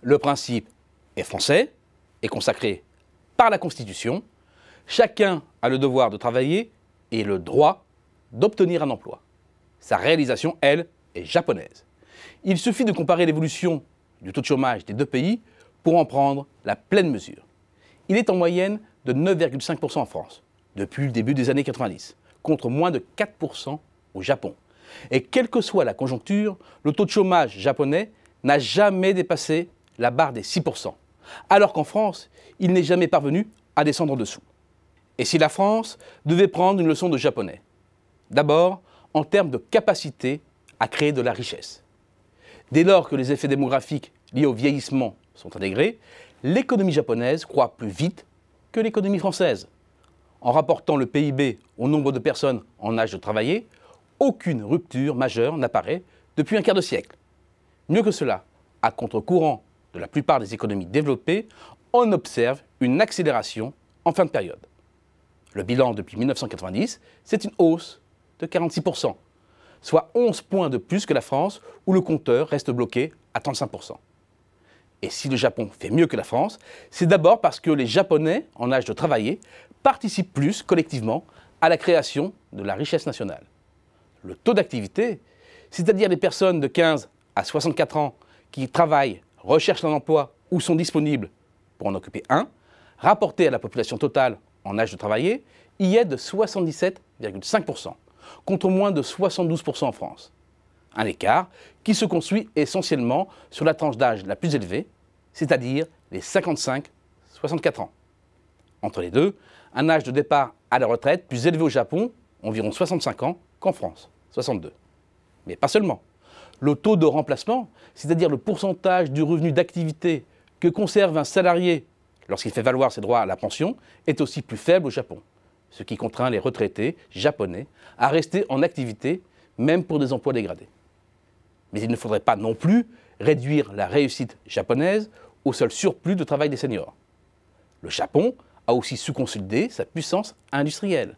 Le principe est français, est consacré par la Constitution. Chacun a le devoir de travailler et le droit d'obtenir un emploi. Sa réalisation, elle, est japonaise. Il suffit de comparer l'évolution du taux de chômage des deux pays pour en prendre la pleine mesure. Il est en moyenne de 9,5% en France depuis le début des années 90, contre moins de 4% au Japon. Et quelle que soit la conjoncture, le taux de chômage japonais n'a jamais dépassé la barre des 6%, alors qu'en France, il n'est jamais parvenu à descendre en dessous. Et si la France devait prendre une leçon de japonais? D'abord, en termes de capacité à créer de la richesse. Dès lors que les effets démographiques liés au vieillissement sont intégrés, l'économie japonaise croît plus vite que l'économie française. En rapportant le PIB au nombre de personnes en âge de travailler, aucune rupture majeure n'apparaît depuis un quart de siècle. Mieux que cela, à contre-courant de la plupart des économies développées, on observe une accélération en fin de période. Le bilan depuis 1990, c'est une hausse de 46%, soit 11 points de plus que la France, où le compteur reste bloqué à 35%. Et si le Japon fait mieux que la France, c'est d'abord parce que les Japonais en âge de travailler participent plus collectivement à la création de la richesse nationale. Le taux d'activité, c'est-à-dire les personnes de 15 à 64 ans qui travaillent, recherchent un emploi ou sont disponibles pour en occuper un, rapporté à la population totale en âge de travailler, y est de 77,5%, contre moins de 72% en France. Un écart qui se construit essentiellement sur la tranche d'âge la plus élevée, c'est-à-dire les 55-64 ans. Entre les deux, un âge de départ à la retraite plus élevé au Japon, environ 65 ans, qu'en France, 62. Mais pas seulement. Le taux de remplacement, c'est-à-dire le pourcentage du revenu d'activité que conserve un salarié lorsqu'il fait valoir ses droits à la pension, est aussi plus faible au Japon, ce qui contraint les retraités japonais à rester en activité, même pour des emplois dégradés. Mais il ne faudrait pas non plus réduire la réussite japonaise au seul surplus de travail des seniors. Le Japon a aussi su consolider sa puissance industrielle.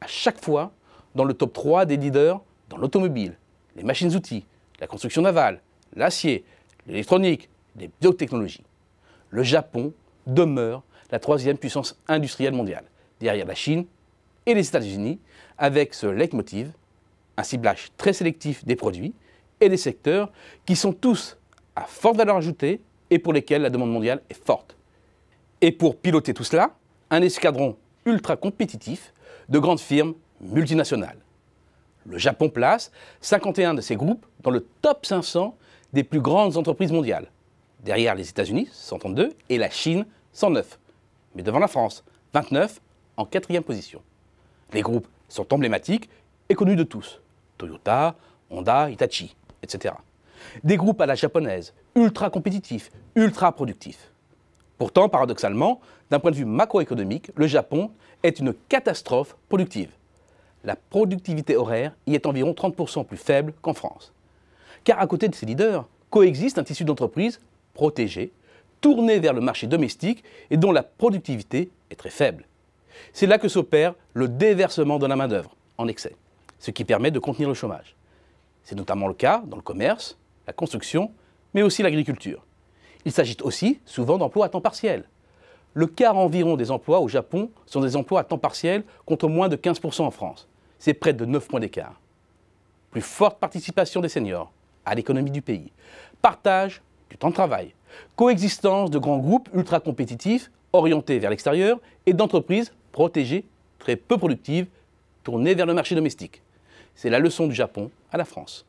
À chaque fois, dans le top 3 des leaders dans l'automobile, les machines-outils, la construction navale, l'acier, l'électronique, les biotechnologies. Le Japon demeure la troisième puissance industrielle mondiale, derrière la Chine et les États-Unis, avec ce leitmotiv, un ciblage très sélectif des produits et des secteurs qui sont tous à forte valeur ajoutée et pour lesquels la demande mondiale est forte. Et pour piloter tout cela, un escadron ultra compétitif de grandes firmes multinationales. Le Japon place 51 de ces groupes dans le top 500 des plus grandes entreprises mondiales, derrière les États-Unis, 132, et la Chine, 109, mais devant la France, 29, en 4e position. Les groupes sont emblématiques et connus de tous, Toyota, Honda, Hitachi, etc. Des groupes à la japonaise, ultra compétitifs, ultra productifs. Pourtant, paradoxalement, d'un point de vue macroéconomique, le Japon est une catastrophe productive. La productivité horaire y est environ 30% plus faible qu'en France. Car à côté de ces leaders, coexiste un tissu d'entreprises protégé, tourné vers le marché domestique et dont la productivité est très faible. C'est là que s'opère le déversement de la main-d'œuvre en excès, ce qui permet de contenir le chômage. C'est notamment le cas dans le commerce, la construction, mais aussi l'agriculture. Il s'agit aussi souvent d'emplois à temps partiel. Le quart environ des emplois au Japon sont des emplois à temps partiel contre moins de 15% en France. C'est près de 9 points d'écart. Plus forte participation des seniors à l'économie du pays. Partage du temps de travail. Coexistence de grands groupes ultra compétitifs orientés vers l'extérieur et d'entreprises protégées, très peu productives, tournées vers le marché domestique. C'est la leçon du Japon à la France.